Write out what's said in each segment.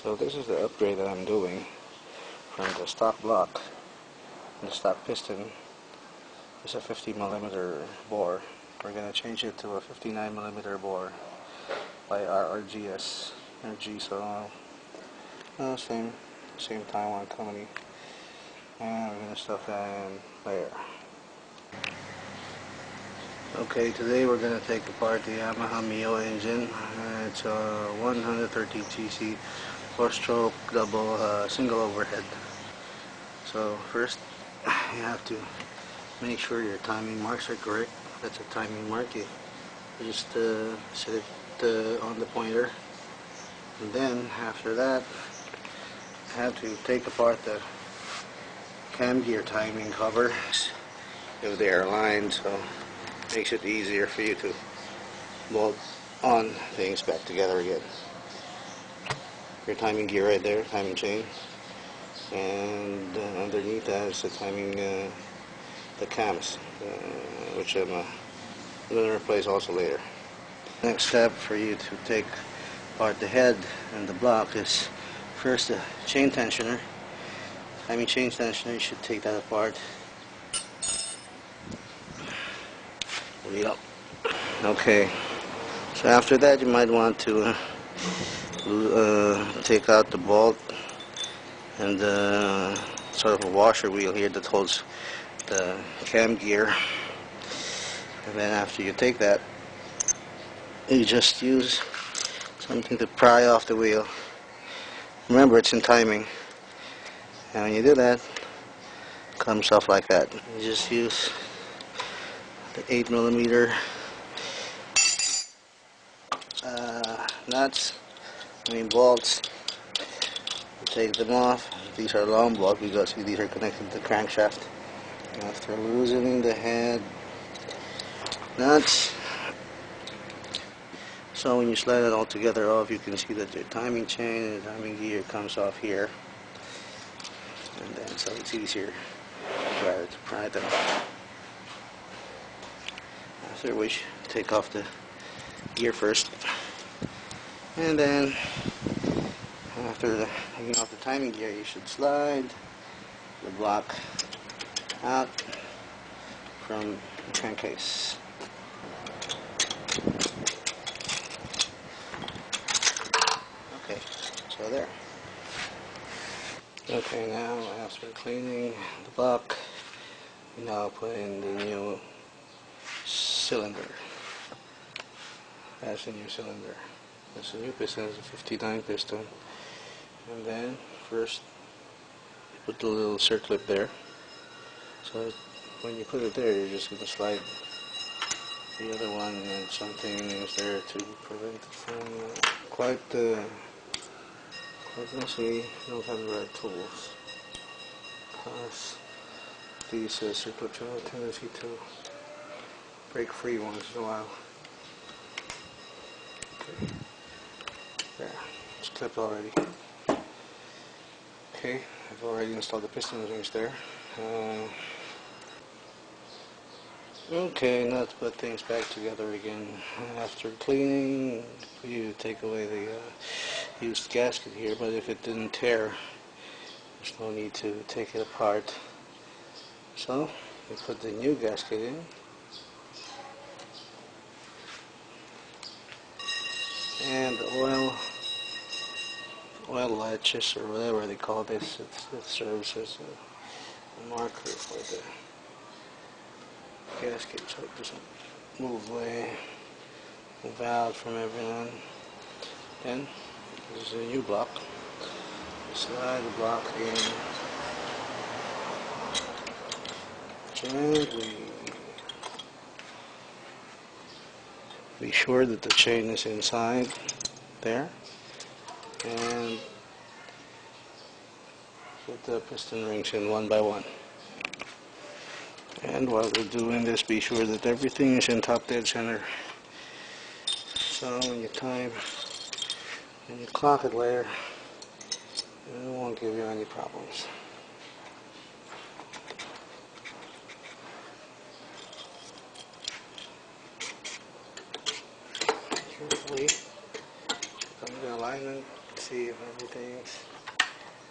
So this is the upgrade that I'm doing from the stock block. The stock piston is a 50mm bore. We're going to change it to a 59mm bore by RRGS Energy. So same Taiwan company, and we're going to stuff that in there. Okay, today we're going to take apart the Yamaha Mio engine. It's a 113cc 4-stroke double single overhead. So first you have to make sure your timing marks are correct. That's a timing mark. You just set it on the pointer, and then after that you have to take apart the cam gear timing cover if they are aligned, so it makes it easier for you to bolt on things back together again. Your timing gear right there, timing chain, and underneath that is the timing, the cams, which I'm going to replace also later. Next step for you to take apart the head and the block is first the chain tensioner. Timing chain tensioner, you should take that apart. Pull up. Okay, so after that you might want to take out the bolt and sort of a washer wheel here that holds the cam gear, and then after you take that, you just use something to pry off the wheel. Remember, it's in timing, and when you do that, it comes off like that. You just use the 8mm nuts, bolts. You take them off. These are long bolts because these are connected to the crankshaft. After loosening the head nuts, so when you slide it all together off, you can see that your timing chain and timing gear comes off here, and then so it's easier to pry them. After which, take off the gear first, and then after taking off the timing gear, you should slide the block out from the crankcase. Okay, so there. Okay, now after cleaning the block, we now put in the new cylinder. That's the new cylinder. That's the new piston. It's a 59 piston. And then first you put the little circlip there. So when you put it there, you're just going to slide the other one, and something is there to prevent it from quite messy. You don't have the right tools, because these circlips have a tendency to break free once in a while. Okay. There, it's clipped already. Okay, I've already installed the piston rings there. Okay, now to put things back together again. After cleaning, you take away the used gasket here, but if it didn't tear, there's no need to take it apart. So, you put the new gasket in, and oil latches, or whatever they call this, it serves as a marker for the gasket, so it doesn't move out from everyone. Then this is a new block. Slide the block in gently. Be sure that the chain is inside there, and put the piston rings in one by one. And while we're doing this, be sure that everything is in top dead center. So when you clock it later, it won't give you any problems. Carefully check on the alignment. see if everything's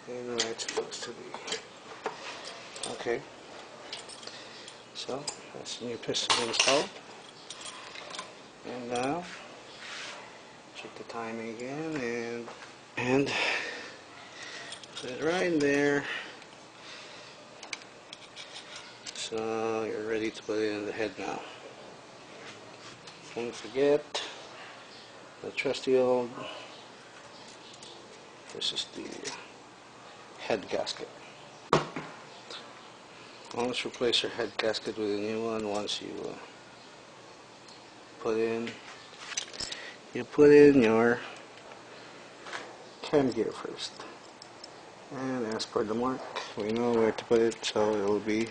in the way it's supposed to be. Okay, so that's the new piston installed. And now check the timing again and put it right in there. So you're ready to put it in the head now. Don't forget the trusty old, this is the head gasket. Always replace your head gasket with a new one once you put in your cam gear first. And as per the mark, we know where to put it, so it will be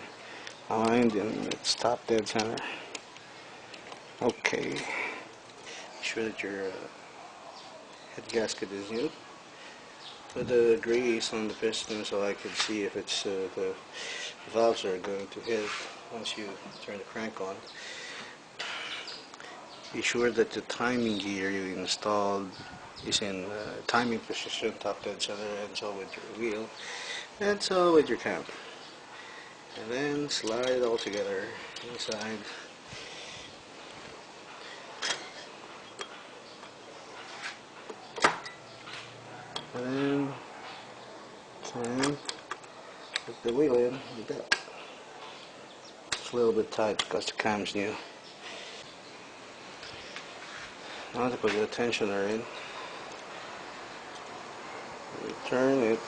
aligned in its top dead center. Okay, be sure that your head gasket is new. Put the grease on the piston so I can see if it's the valves are going to hit once you turn the crank on. Be sure that the timing gear you installed is in timing position, top dead center, and so with your wheel, and so with your cam. And then slide it all together inside. And then put the wheel in like that. It's a little bit tight because the cam's new. Now to put the tensioner in, we turn it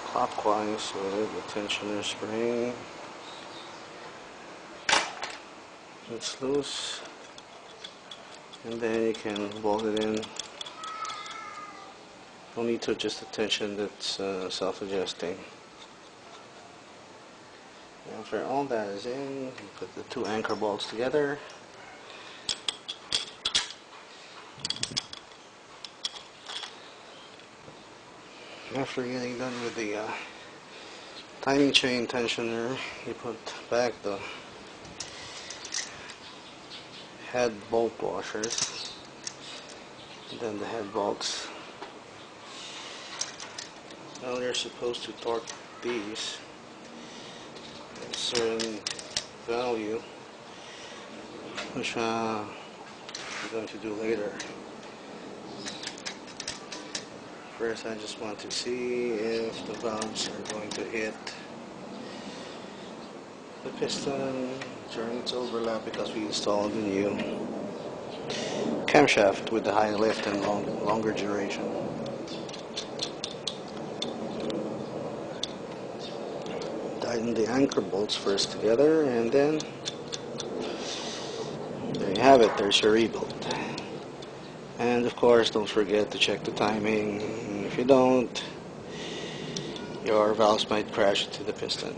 clockwise with the tensioner spring. It's loose, and then you can bolt it in. No need to adjust the tension, that's self-adjusting. After all that is in, you put the two anchor bolts together. After getting done with the timing chain tensioner, you put back the head bolt washers, and then the head bolts. Now you're supposed to torque these at a certain value, which I'm going to do later. First, I just want to see if the valves are going to hit the piston during its overlap, because we installed the new camshaft with the high lift and longer duration. Tighten the anchor bolts first together, and then there you have it, there's your rebuild. And of course, don't forget to check the timing. If you don't, your valves might crash into the piston.